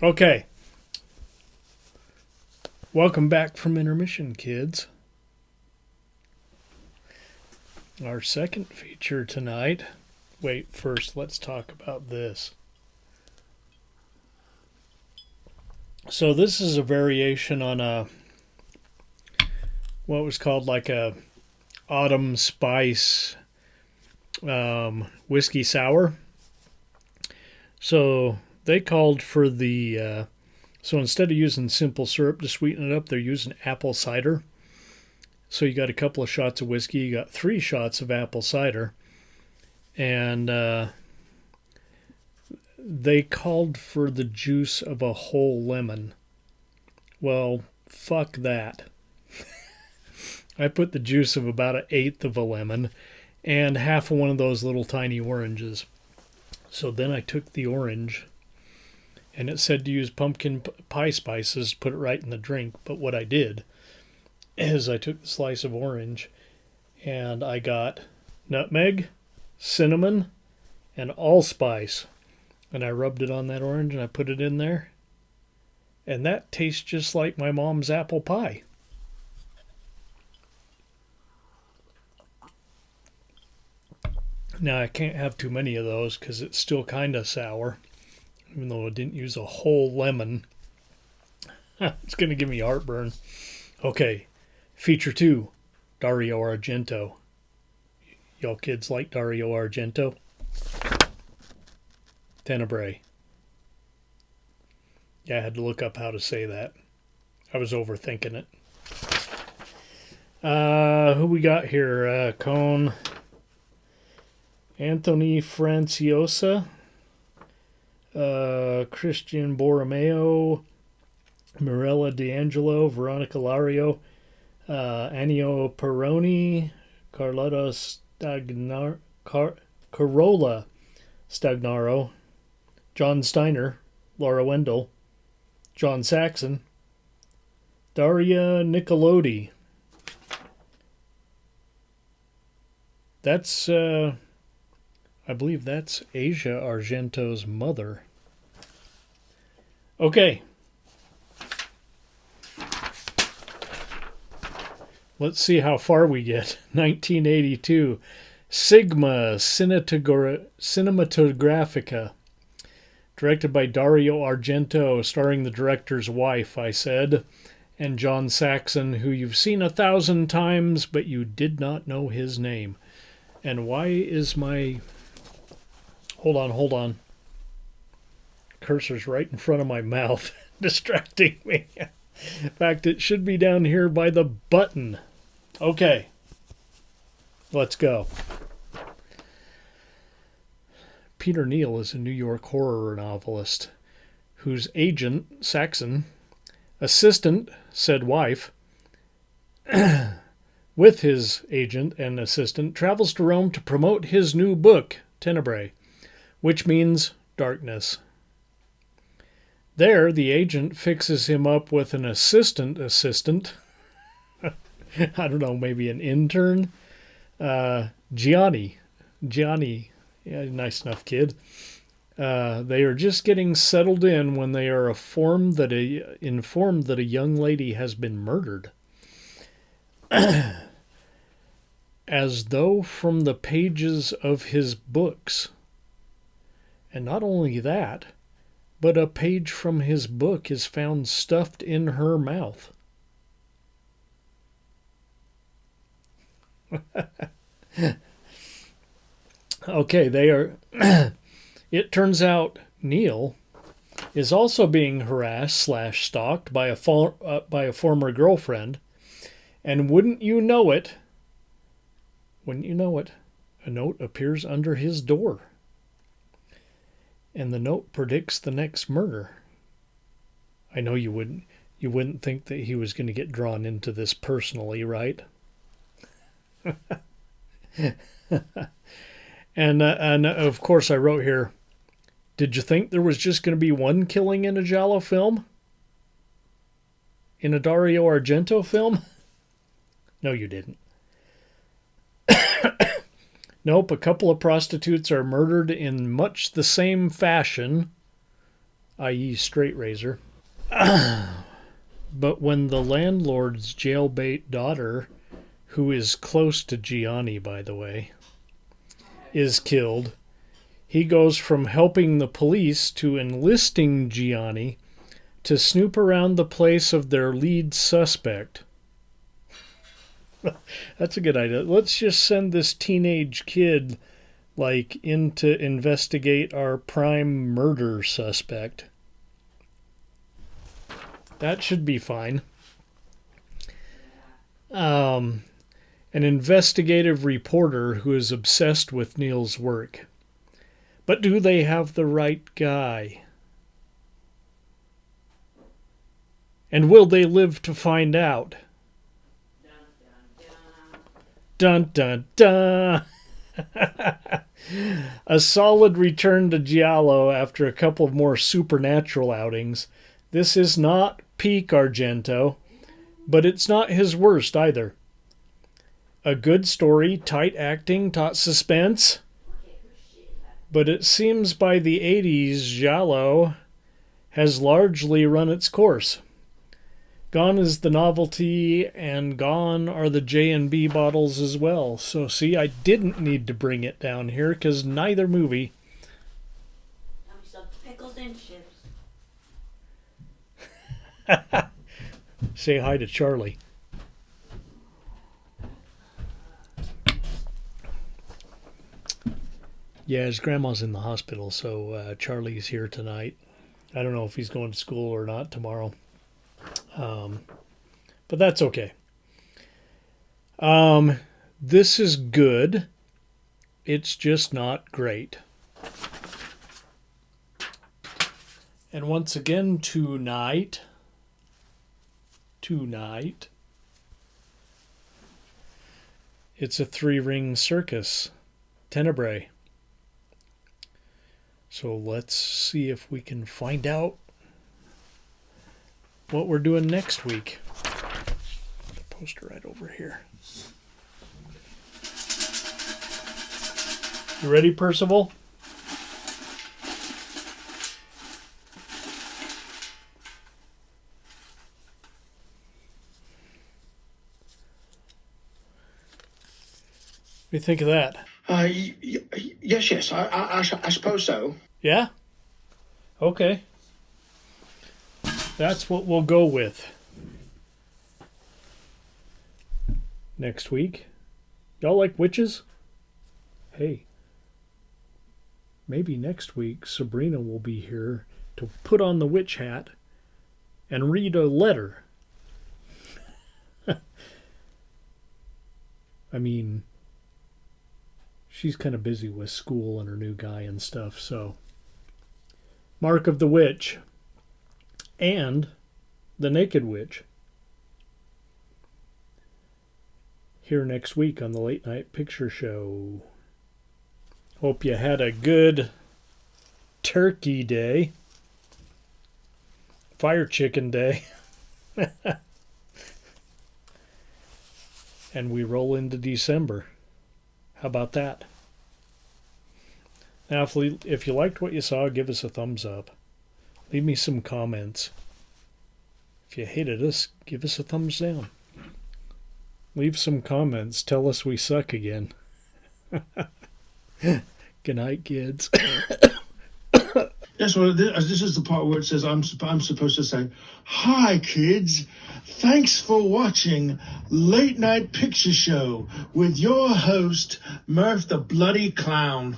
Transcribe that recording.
Okay. Welcome back from intermission, kids. Our second feature tonight. Wait, first let's talk about this. So this is a variation on what was called like a autumn spice whiskey sour. So they called for so instead of using simple syrup to sweeten it up, they're using apple cider. So you got a couple of shots of whiskey, you got 3 shots of apple cider, and they called for the juice of a whole lemon. Well, fuck that. I put the juice of about 1/8 of a lemon and half of one of those little tiny oranges. So then I took the orange, and it said to use pumpkin pie spices to put it right in the drink. But what I did is I took the slice of orange and I got nutmeg, cinnamon, and allspice. And I rubbed it on that orange and I put it in there. And that tastes just like my mom's apple pie. Now I can't have too many of those because it's still kind of sour. Even though I didn't use a whole lemon. It's going to give me heartburn. Okay, feature 2, Dario Argento. Y'all kids like Dario Argento? Tenebrae. Yeah, I had to look up how to say that. I was overthinking it. Who we got here? Cone. Anthony Franciosa. Christian Borromeo. Mirella D'Angelo. Veronica Lario. Annio Peroni. Carlotta Carola Stagnaro. John Steiner. Laura Wendell. John Saxon. Daria Nicolodi. That's, I believe that's Asia Argento's mother. Okay. Let's see how far we get. 1982. Sigma Cinematographica. Directed by Dario Argento, starring the director's wife, I said, and John Saxon, who you've seen 1,000 times, but you did not know his name. And why is my... Hold on. Cursor's right in front of my mouth, distracting me. In fact, it should be down here by the button. Okay. Let's go. Peter Neal is a New York horror novelist whose agent, Saxon, assistant, said wife, with his agent and assistant, travels to Rome to promote his new book, Tenebrae, which means darkness. There, the agent fixes him up with an assistant. I don't know, maybe an intern? Gianni. Yeah, nice enough kid. They are just getting settled in when they are informed that a young lady has been murdered. As though from the pages of his books. And not only that, but a page from his book is found stuffed in her mouth. Okay, they are... It turns out Neil is also being harassed / stalked by a former girlfriend, and wouldn't you know it, a note appears under his door. And the note predicts the next murder. I know you wouldn't think that he was going to get drawn into this personally, right? And of course I wrote here, did you think there was just going to be one killing in a Giallo film? In a Dario Argento film? No, you didn't. Nope, a couple of prostitutes are murdered in much the same fashion i.e. straight razor. But when the landlord's jailbait daughter, who is close to Gianni, by the way, is killed, he goes from helping the police to enlisting Gianni to snoop around the place of their lead suspect. That's a good idea. Let's just send this teenage kid, in to investigate our prime murder suspect. That should be fine. An investigative reporter who is obsessed with Neil's work. But do they have the right guy? And will they live to find out? Dun dun dun! A solid return to Giallo after a couple of more supernatural outings. This is not peak Argento, but it's not his worst either. A good story, tight acting, taut suspense. But it seems by the 80s, Giallo has largely run its course. Gone is the novelty, and gone are the J&B bottles as well. So see, I didn't need to bring it down here, because neither movie... Have me some pickles and chips. Say hi to Charlie. Yeah, his grandma's in the hospital, so Charlie's here tonight. I don't know if he's going to school or not tomorrow. But that's okay. This is good. It's just not great. And once again, tonight, it's a 3-ring circus, Tenebrae. So let's see if we can find out what we're doing next week. The poster right over here. You ready, Percival? What do you think of that? Yes. I suppose so. Yeah? Okay. That's what we'll go with. Next week. Y'all like witches? Hey. Maybe next week Sabrina will be here to put on the witch hat and read a letter. I mean, she's kind of busy with school and her new guy and stuff, so. Mark of the Witch. And The Naked Witch. Here next week on the Late Night Picture Show. Hope you had a good turkey day. Fire chicken day. And we roll into December. How about that? Now, if you liked what you saw, give us a thumbs up. Leave me some comments. If you hated us, give us a thumbs down. Leave some comments. Tell us we suck again. Good night, kids. Yes, well, this is the part where it says I'm supposed to say, "Hi, kids. Thanks for watching Late Night Picture Show with your host, Murph the Bloody Clown."